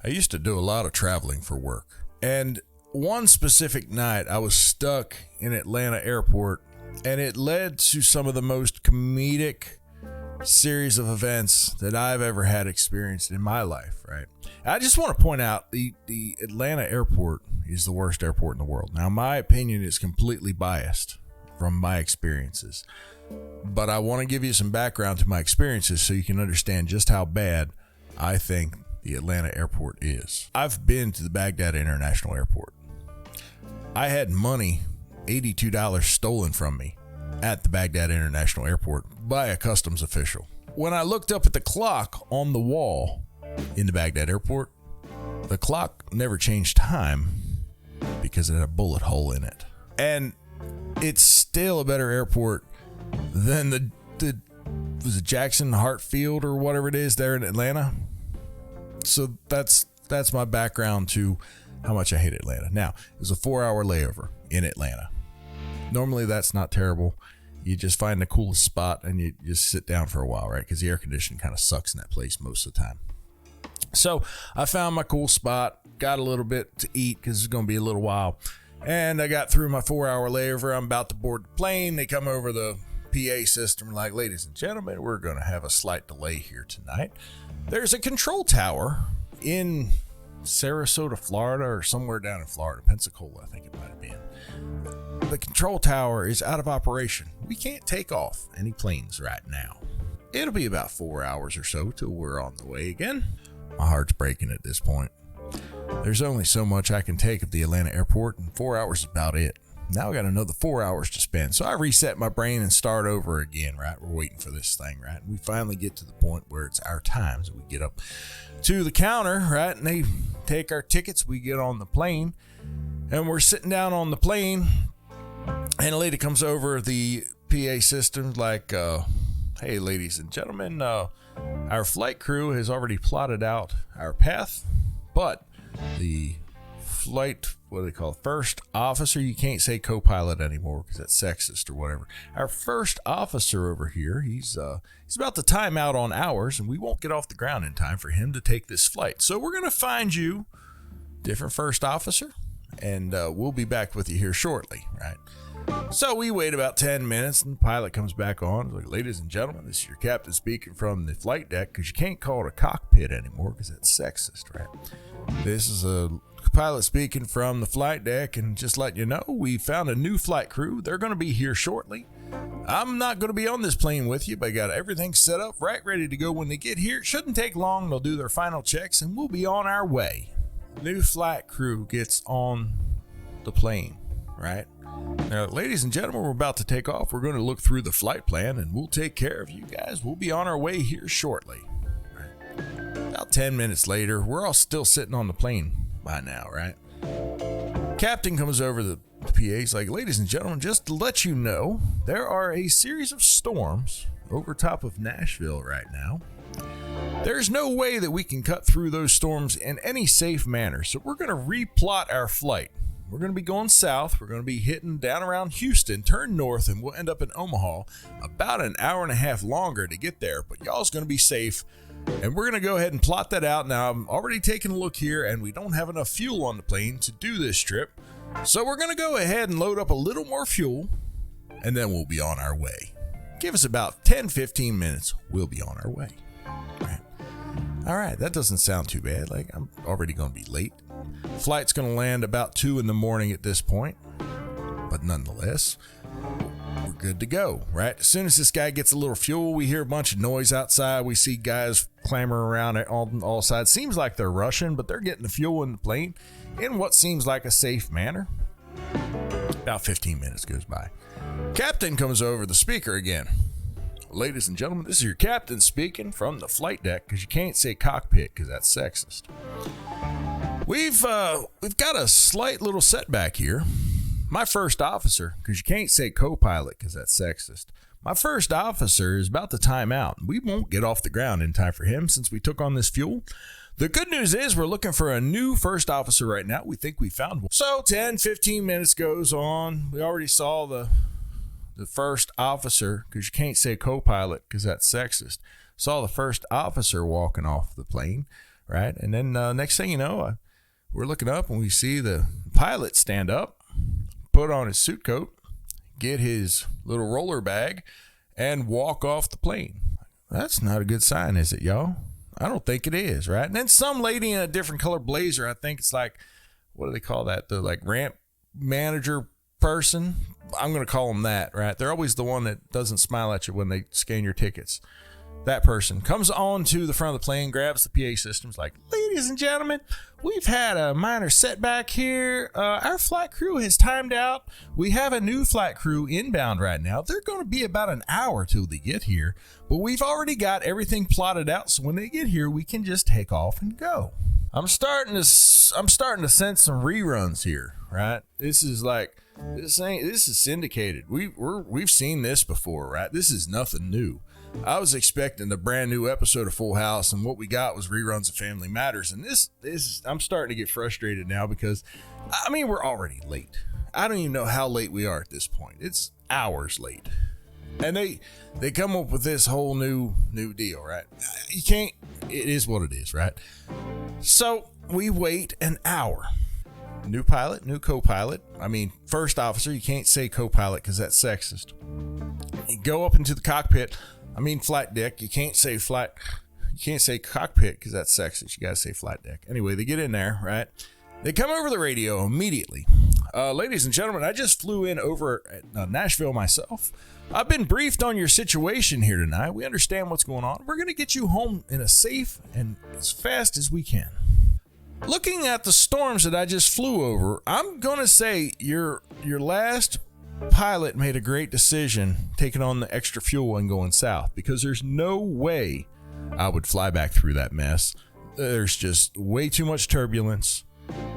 I used to do a lot of traveling for work. And one specific night, I was stuck in Atlanta airport, and it led to some of the most comedic series of events that I've ever had experienced in my life, right? I just want to point out the Atlanta airport is the worst airport in the world. Now, my opinion is completely biased from my experiences, but I want to give you some background to my experiences so you can understand just how bad I think the Atlanta airport is. I've been to the Baghdad International Airport. I had money, $82 stolen from me at the Baghdad International Airport by a customs official. When I looked up at the clock on the wall in the Baghdad airport, the clock never changed time because it had a bullet hole in it. And it's still a better airport than the was it Jackson Hartfield or whatever it is there in Atlanta. So that's my background to how much I hate Atlanta. Now, it was a 4-hour layover in Atlanta. Normally that's not terrible. You just find the coolest spot and you just sit down for a while, right? Because the air conditioning kind of sucks in that place most of the time. So I found my cool spot, got a little bit to eat because it's going to be a little while. And I got through my 4-hour layover. I'm about to board the plane. They come over the PA system like, ladies and gentlemen, we're going to have a slight delay here tonight. There's a control tower in Sarasota, Florida, or somewhere down in Florida, Pensacola, I think it might have been. The control tower is out of operation. We can't take off any planes right now. It'll be about 4 hours or so till we're on the way again. My heart's breaking at this point. There's only so much I can take of the Atlanta airport, and 4 hours is about it. Now I got another 4 hours to spend. So I reset my brain and start over again, right? We're waiting for this thing, right? We finally get to the point where it's our time. So we get up to the counter, right? And they take our tickets. We get on the plane, and we're sitting down on the plane, and a lady comes over the PA system like, hey, ladies and gentlemen, our flight crew has already plotted out our path, but the flight, what do they call it? First officer, you can't say co-pilot anymore because that's sexist or whatever. Our first officer over here, he's about to time out on ours, and we won't get off the ground in time for him to take this flight. So we're going to find you different first officer, and we'll be back with you here shortly, right? So we wait about 10 minutes, and the pilot comes back on. Like, ladies and gentlemen, this is your captain speaking from the flight deck, because you can't call it a cockpit anymore because that's sexist, right? This is a pilot speaking from the flight deck, and just let you know, we found a new flight crew. They're going to be here shortly. I'm not going to be on this plane with you, but I got everything set up right, ready to go when they get here. It shouldn't take long. They'll do their final checks, and we'll be on our way. New flight crew gets on the plane, right? Now, ladies and gentlemen, we're about to take off. We're going to look through the flight plan, and we'll take care of you guys. We'll be on our way here shortly. Right. About 10 minutes later, we're all still sitting on the plane by now, right? Captain comes over the PA. He's like, ladies and gentlemen, just to let you know, there are a series of storms over top of Nashville right now. There's no way that we can cut through those storms in any safe manner, so we're going to replot our flight. We're going to be going south. We're going to be hitting down around Houston, turn north, and we'll end up in Omaha about an hour and a half longer to get there. But y'all's going to be safe, and we're going to go ahead and plot that out. Now, I'm already taking a look here, and we don't have enough fuel on the plane to do this trip. So we're going to go ahead and load up a little more fuel, and then we'll be on our way. Give us about 10-15 minutes. We'll be on our way. All right, that doesn't sound too bad. Like, I'm already going to be late. Flight's going to land about 2 in the morning at this point. But nonetheless, we're good to go, right? As soon as this guy gets a little fuel, we hear a bunch of noise outside. We see guys clamoring around on all sides. Seems like they're rushing, but they're getting the fuel in the plane in what seems like a safe manner. About 15 minutes goes by. Captain comes over the speaker again. Ladies and gentlemen, this is your captain speaking from the flight deck, because you can't say cockpit because that's sexist. We've got a slight little setback here. My first officer, because you can't say co-pilot because that's sexist. My first officer is about to time out. We won't get off the ground in time for him since we took on this fuel. The good news is we're looking for a new first officer right now. We think we found one. So 10-15 minutes goes on. We already saw the first officer, because you can't say co-pilot because that's sexist. Saw the first officer walking off the plane, right? And then next thing you know, we're looking up and we see the pilot stand up, put on his suit coat, get his little roller bag, and walk off the plane. That's not a good sign, is it, y'all? I don't think it is, right? And then some lady in a different color blazer, I think it's like, what do they call that? The like ramp manager person. I'm going to call them that, right? They're always the one that doesn't smile at you when they scan your tickets. That person comes on to the front of the plane, grabs the PA systems like, ladies and gentlemen, we've had a minor setback here. Our flight crew has timed out. We have a new flight crew inbound right now. They're going to be about an hour till they get here, but we've already got everything plotted out. So when they get here, we can just take off and go. I'm starting to sense some reruns here, right? This is syndicated. We've seen this before, right? This is nothing new. I was expecting a brand new episode of Full House, and what we got was reruns of Family Matters. And this I'm starting to get frustrated now because, I mean, we're already late. I don't even know how late we are at this point. It's hours late. And they come up with this whole new deal, right? You can't, it is what it is, right? So we wait an hour. New pilot, new co-pilot. I mean, first officer, you can't say co-pilot because that's sexist. You go up into the cockpit. I mean, flight deck. You can't say cockpit because that's sexist. You got to say flight deck. Anyway, they get in there, right? They come over the radio immediately. Ladies and gentlemen, I just flew in over at Nashville myself. I've been briefed on your situation here tonight. We understand what's going on. We're going to get you home in a safe and as fast as we can. Looking at the storms that I just flew over, I'm going to say your last pilot made a great decision taking on the extra fuel and going south, because there's no way I would fly back through that mess. There's just way too much turbulence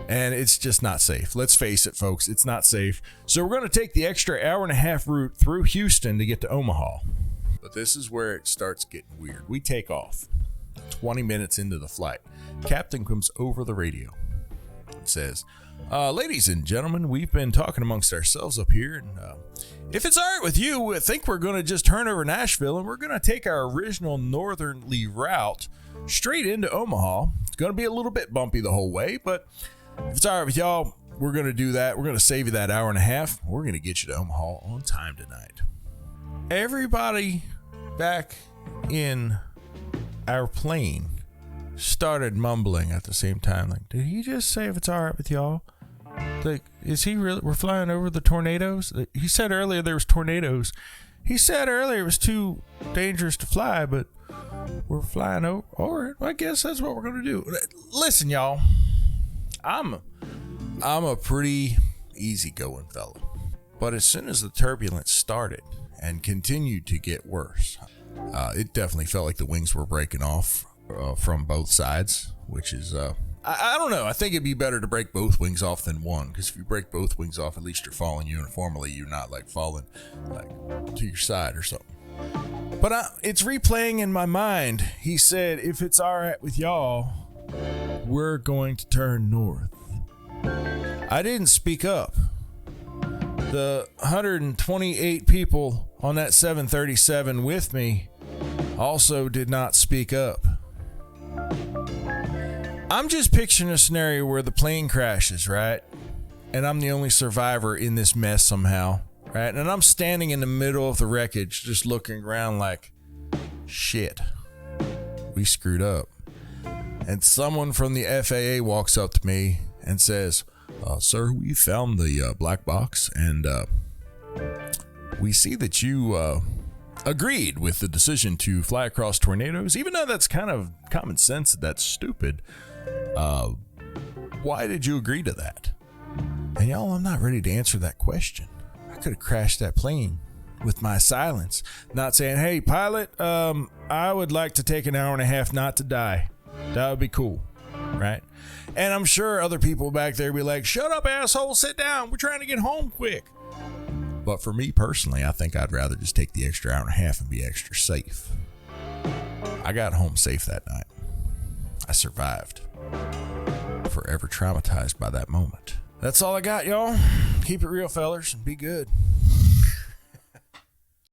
and it's just not safe. Let's face it, folks, it's not safe. So we're going to take the extra hour and a half route through Houston to get to Omaha. But this is where it starts getting weird. We take off 20 minutes into the flight. Captain comes over the radio and says, ladies and gentlemen, we've been talking amongst ourselves up here, and if it's all right with you, I think we're going to just turn over Nashville and we're going to take our original northerly route straight into Omaha. It's going to be a little bit bumpy the whole way, but if it's all right with y'all, we're going to do that. We're going to save you that hour and a half. We're going to get you to Omaha on time tonight. Everybody back in our plane started mumbling at the same time, like, did he just say if it's all right with y'all? Like, is he really? We're flying over the tornadoes? He said earlier there was tornadoes. He said earlier it was too dangerous to fly, but we're flying over. All right, well, I guess that's what we're going to do. Listen, y'all, I'm a pretty easygoing fella, but as soon as the turbulence started and continued to get worse, it definitely felt like the wings were breaking off from both sides, which is I don't know. I think it'd be better to break both wings off than one, because if you break both wings off, at least you're falling uniformly. You're not like falling like to your side or something. But it's replaying in my mind. He said, if it's all right with y'all, we're going to turn north. I didn't speak up. The 128 people on that 737 with me also did not speak up. I'm just picturing a scenario where the plane crashes, right? And I'm the only survivor in this mess somehow, right? And I'm standing in the middle of the wreckage, just looking around like, shit, we screwed up. And someone from the FAA walks up to me and says, sir, we found the black box, and we see that you agreed with the decision to fly across tornadoes. Even though that's kind of common sense, that's stupid. Why did you agree to that? And y'all, I'm not ready to answer that question. I could have crashed that plane with my silence, not saying, hey, pilot, I would like to take an hour and a half not to die. That would be cool, right? And I'm sure other people back there would be like, shut up, asshole, sit down. We're trying to get home quick. But for me personally, I think I'd rather just take the extra hour and a half and be extra safe. I got home safe that night. I survived. Forever traumatized by that moment. That's all I got, y'all. Keep it real, fellers, and be good.